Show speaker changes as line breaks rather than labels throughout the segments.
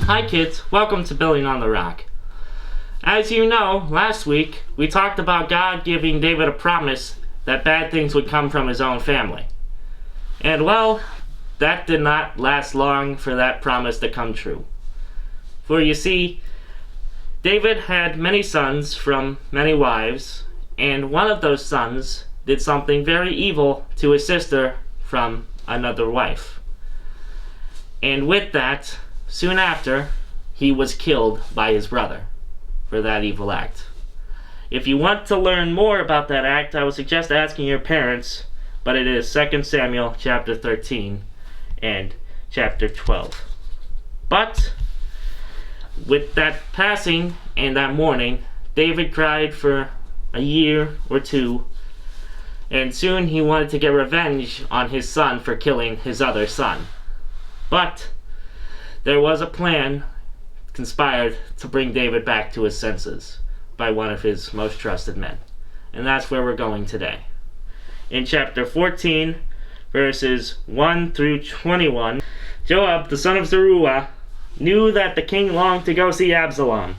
Hi kids, welcome to Building on the Rock. As you know, last week we talked about God giving David a promise that bad things would come from his own family. And well, that did not last long for that promise to come true. For you see, David had many sons from many wives, and one of those sons did something very evil to his sister from another wife. And with that, soon after, he was killed by his brother for that evil act. If you want to learn more about that act, I would suggest asking your parents, but it is 2 Samuel chapter 13 and chapter 12. But with that passing and that mourning, David cried for a year or two, and soon he wanted to get revenge on his son for killing his other son. But there was a plan conspired to bring David back to his senses by one of his most trusted men. And that's where we're going today. In chapter 14, verses 1 through 21, Joab, the son of Zeruiah, knew that the king longed to go see Absalom.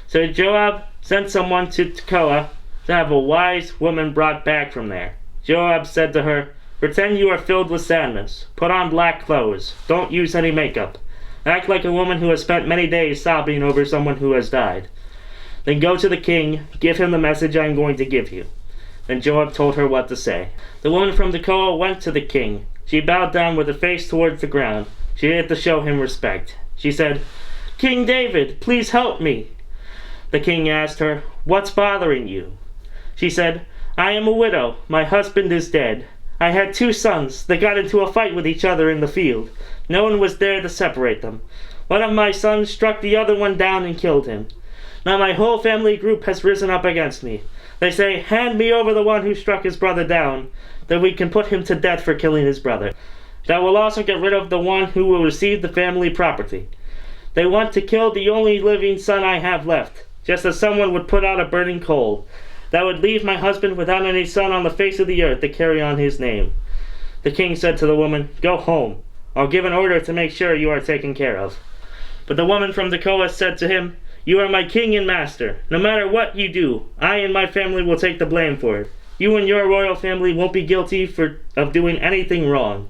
So Joab sent someone to Tekoa to have a wise woman brought back from there. Joab said to her, "Pretend you are filled with sadness. Put on black clothes. Don't use any makeup. Act like a woman who has spent many days sobbing over someone who has died. Then go to the king. Give him the message I am going to give you." Then Joab told her what to say. The woman from Tekoa went to the king. She bowed down with her face towards the ground. She had to show him respect. She said, "King David, please help me." The king asked her, "What's bothering you?" She said, "I am a widow. My husband is dead. I had 2 sons. They got into a fight with each other in the field. No one was there to separate them. One of my sons struck the other one down and killed him. Now my whole family group has risen up against me. They say, 'Hand me over the one who struck his brother down, that we can put him to death for killing his brother. That will also get rid of the one who will receive the family property.' They want to kill the only living son I have left, just as someone would put out a burning coal. That would leave my husband without any son on the face of the earth to carry on his name." The king said to the woman, "Go home. I'll give an order to make sure you are taken care of." But the woman from Tekoa said to him, "You are my king and master. No matter what you do, I and my family will take the blame for it. You and your royal family won't be guilty of doing anything wrong."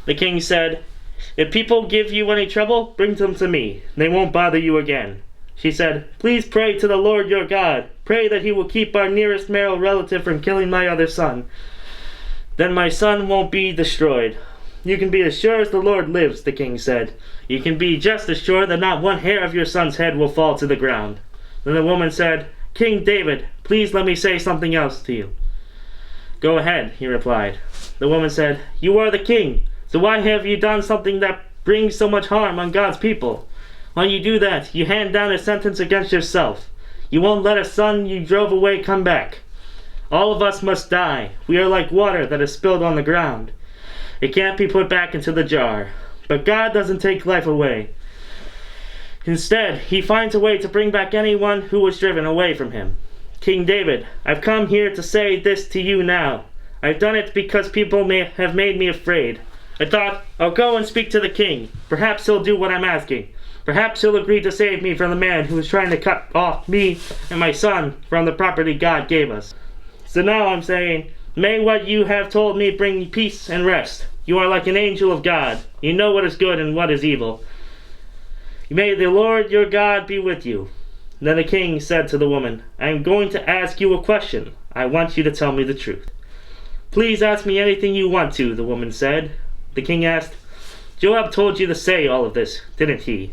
The king said, "If people give you any trouble, bring them to me. They won't bother you again." She said, "Please pray to the Lord your God. Pray that he will keep our nearest male relative from killing my other son. Then my son won't be destroyed." "You can be as sure as the Lord lives," the king said. "You can be just as sure that not one hair of your son's head will fall to the ground." Then the woman said, "King David, please let me say something else to you." "Go ahead," he replied. The woman said, "You are the king, so why have you done something that brings so much harm on God's people? When you do that, you hand down a sentence against yourself. You won't let a son you drove away come back. All of us must die. We are like water that is spilled on the ground. It can't be put back into the jar. But God doesn't take life away. Instead, he finds a way to bring back anyone who was driven away from him. King David, I've come here to say this to you now. I've done it because people may have made me afraid. I thought, I'll go and speak to the king. Perhaps he'll do what I'm asking. Perhaps he'll agree to save me from the man who is trying to cut off me and my son from the property God gave us. So now I'm saying, may what you have told me bring peace and rest. You are like an angel of God. You know what is good and what is evil. May the Lord your God be with you." Then the king said to the woman, "I am going to ask you a question. I want you to tell me the truth." "Please ask me anything you want to," the woman said. The king asked, "Joab told you to say all of this, didn't he?"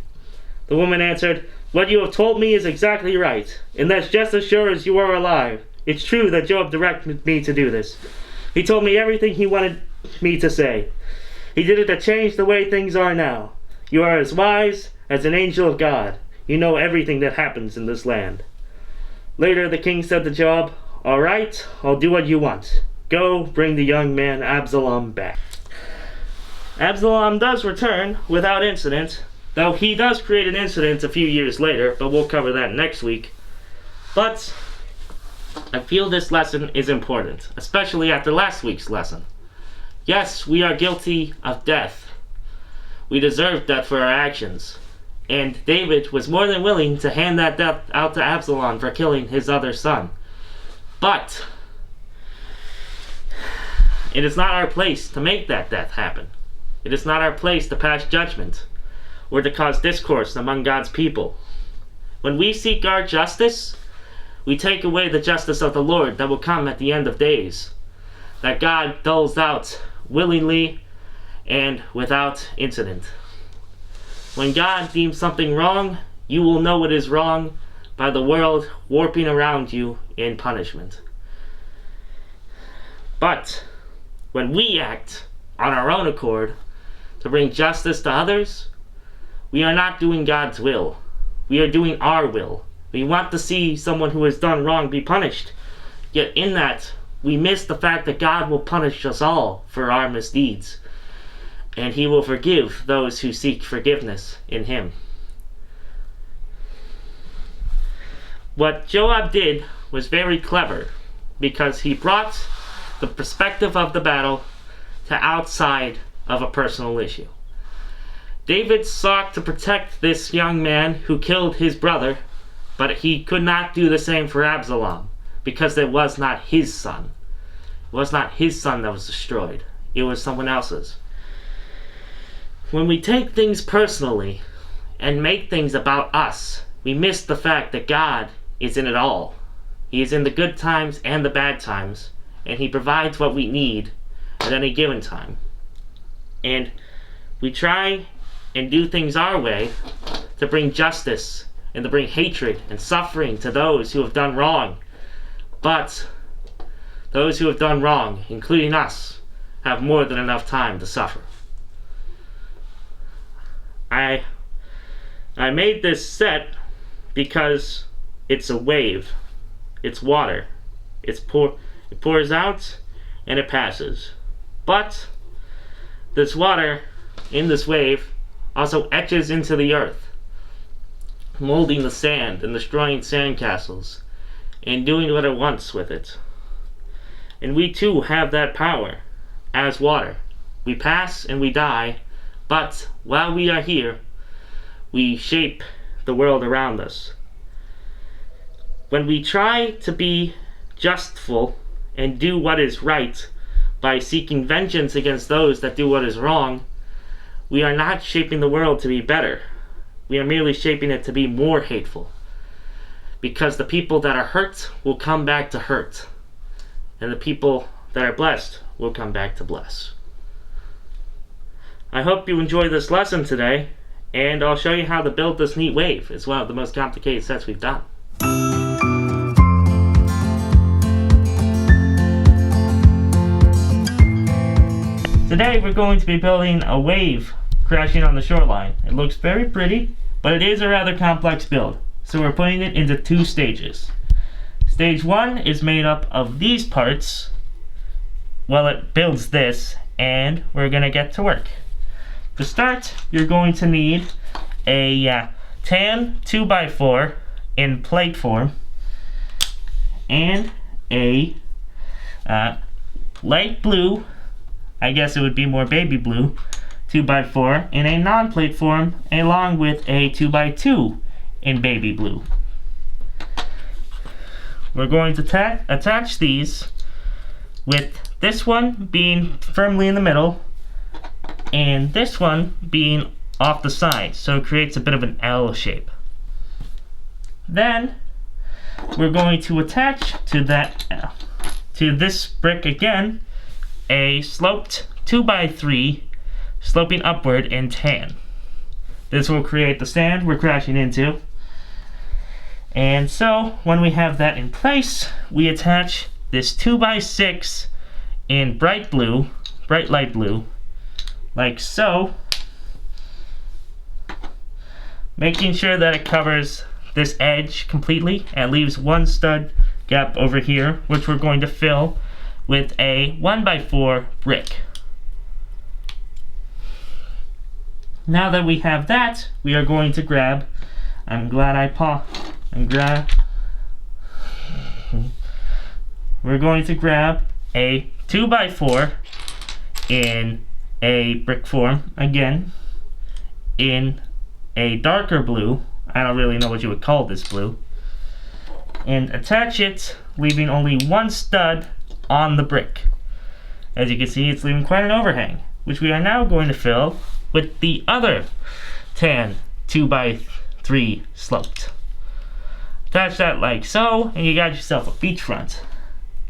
The woman answered, "What you have told me is exactly right, and that's just as sure as you are alive. It's true that Joab directed me to do this. He told me everything he wanted me to say. He did it to change the way things are now. You are as wise as an angel of God. You know everything that happens in this land." Later the king said to Joab, "All right, I'll do what you want. Go bring the young man Absalom back." Absalom does return without incident, though he does create an incident a few years later, but we'll cover that next week. But I feel this lesson is important, especially after last week's lesson. Yes, we are guilty of death. We deserve death for our actions. And David was more than willing to hand that death out to Absalom for killing his other son. But it is not our place to make that death happen. It is not our place to pass judgment or to cause discourse among God's people. When we seek our justice, we take away the justice of the Lord that will come at the end of days, that God doles out willingly and without incident. When God deems something wrong, you will know it is wrong by the world warping around you in punishment. But when we act on our own accord to bring justice to others, we are not doing God's will. We are doing our will. We want to see someone who has done wrong be punished. Yet in that, we miss the fact that God will punish us all for our misdeeds. And He will forgive those who seek forgiveness in Him. What Joab did was very clever, because he brought the perspective of the battle to outside of a personal issue. David sought to protect this young man who killed his brother, but he could not do the same for Absalom, because it was not his son. It was not his son that was destroyed. It was someone else's. When we take things personally and make things about us, we miss the fact that God is in it all. He is in the good times and the bad times, and He provides what we need at any given time. And we try and do things our way to bring justice and to bring hatred and suffering to those who have done wrong. But those who have done wrong, including us, have more than enough time to suffer. I made this set because it's a wave. It's water. It pours out and it passes. But this water in this wave also etches into the earth, molding the sand and destroying sandcastles and doing what it wants with it. And we too have that power as water. We pass and we die, but while we are here, we shape the world around us. When we try to be justful and do what is right by seeking vengeance against those that do what is wrong, we are not shaping the world to be better. We are merely shaping it to be more hateful. Because the people that are hurt will come back to hurt, and the people that are blessed will come back to bless. I hope you enjoyed this lesson today, and I'll show you how to build this neat wave. It's one of the most complicated sets we've done. Today we're going to be building a wave crashing on the shoreline. It looks very pretty, but it is a rather complex build. So we're putting it into two stages. Stage 1 is made up of these parts. Well, it builds this, and we're going to get to work. To start, you're going to need a tan 2x4 in plate form and a light blue, I guess it would be more baby blue, 2x4 in a non-plate form, along with a 2x2 in baby blue. We're going to attach these with this one being firmly in the middle and this one being off the side, so it creates a bit of an L shape. Then we're going to attach to this brick again a sloped 2x3 sloping upward in tan. This will create the stand we're crashing into. And so when we have that in place, we attach this 2x6 in bright light blue, like so, making sure that it covers this edge completely and leaves one stud gap over here, which we're going to fill with a 1x4 brick. Now that we have that, we are going to grab, we're going to grab a 2x4 in a brick form, again, in a darker blue, I don't really know what you would call this blue, and attach it, leaving only one stud on the brick. As you can see, it's leaving quite an overhang, which we are now going to fill with the other tan 2x3 sloped. Attach that like so, and you got yourself a beachfront.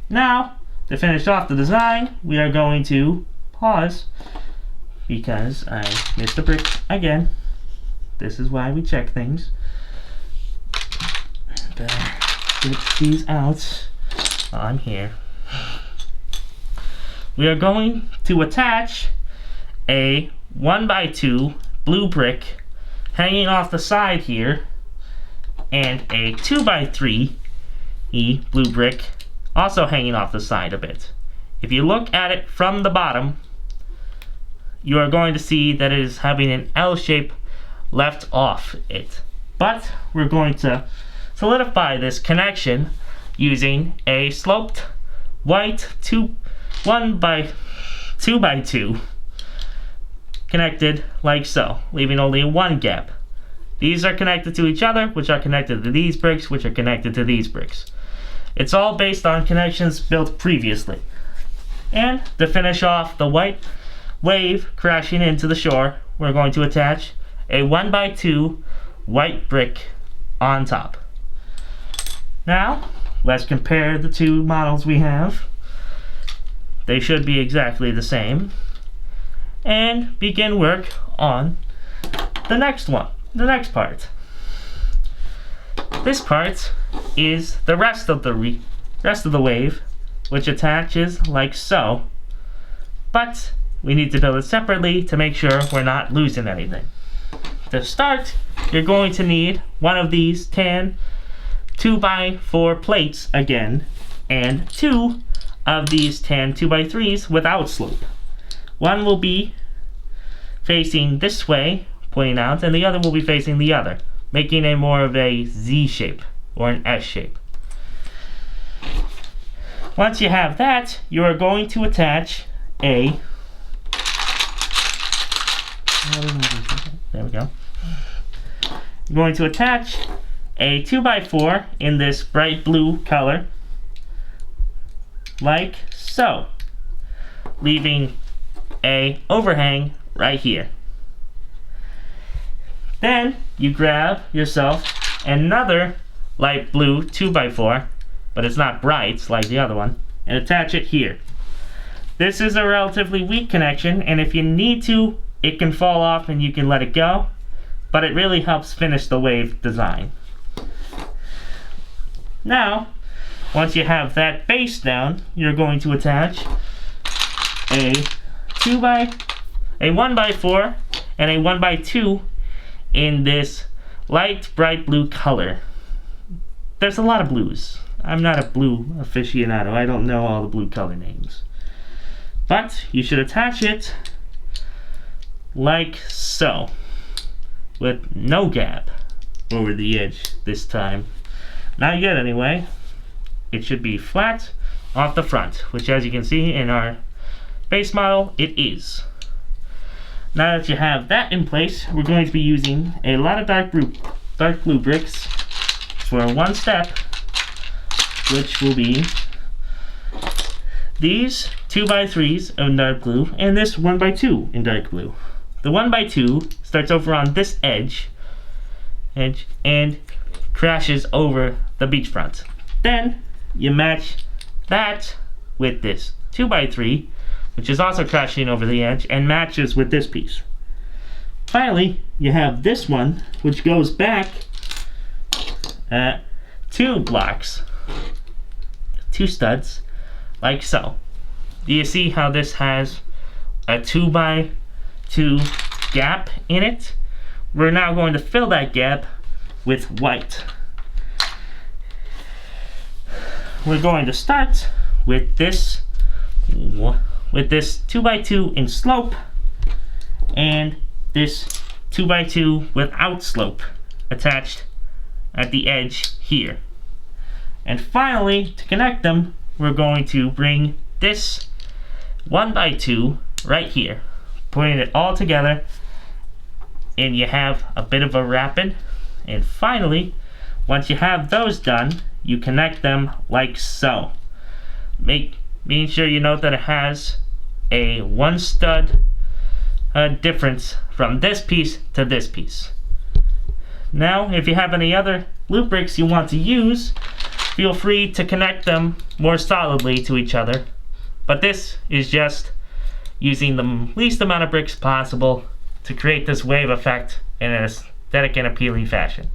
Now, to finish off the design, we are going to pause because I missed a brick again. This is why we check things. Better get these out while I'm here. We are going to attach a 1x2 blue brick hanging off the side here, and a 2x3 blue brick also hanging off the side a bit. If you look at it from the bottom, you are going to see that it is having an L shape left off it. But we're going to solidify this connection using a sloped white 1x2 connected like so, leaving only one gap. These are connected to each other, which are connected to these bricks, which are connected to these bricks. It's all based on connections built previously. And to finish off the white wave crashing into the shore, we're going to attach a 1x2 white brick on top. Now, let's compare the two models we have. They should be exactly the same. And begin work on the next one. The next part. This part is the rest of the wave, which attaches like so, but we need to build it separately to make sure we're not losing anything. To start, you're going to need one of these tan 2x4 plates again, and two of these tan 2x3s without slope. One will be facing this way, pointing out, and the other will be facing the other, making a more of a Z shape or an S shape. Once you have that, you are going to attach a there we go. You're going to attach a 2x4 in this bright blue color like so, leaving a overhang right here. Then you grab yourself another light blue 2x4, but it's not bright like the other one, and attach it here. This is a relatively weak connection, and if you need to, it can fall off and you can let it go, but it really helps finish the wave design. Now, once you have that base down, you're going to attach a 1x4 and a 1x2 in this light bright blue color. There's a lot of blues. I'm not a blue aficionado. I don't know all the blue color names. But you should attach it like so, with no gap over the edge this time. Not yet anyway. It should be flat off the front, which as you can see in our base model, it is. Now that you have that in place, we're going to be using a lot of dark blue bricks for one step, which will be these 2x3s in dark blue and this 1x2 in dark blue. The 1x2 starts over on this edge and crashes over the beachfront. Then you match that with this 2x3, which is also crashing over the edge and matches with this piece. Finally, you have this one, which goes back 2 blocks, 2 studs, like so. Do you see how this has a 2x2 gap in it? We're now going to fill that gap with white. We're going to start with this 2x2 in slope and this 2x2 without slope attached at the edge here. And finally, to connect them, we're going to bring this 1x2 right here, putting it all together and you have a bit of a wrapping. And finally, once you have those done, you connect them like so. Making sure you note that it has a 1 stud difference from this piece to this piece. Now, if you have any other loop bricks you want to use, feel free to connect them more solidly to each other. But this is just using the least amount of bricks possible to create this wave effect in an aesthetic and appealing fashion.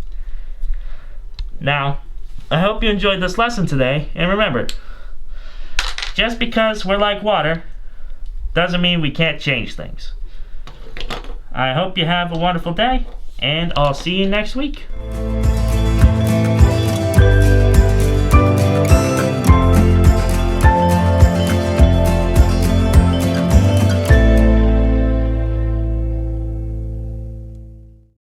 Now, I hope you enjoyed this lesson today, and remember, just because we're like water doesn't mean we can't change things. I hope you have a wonderful day, and I'll see you next week.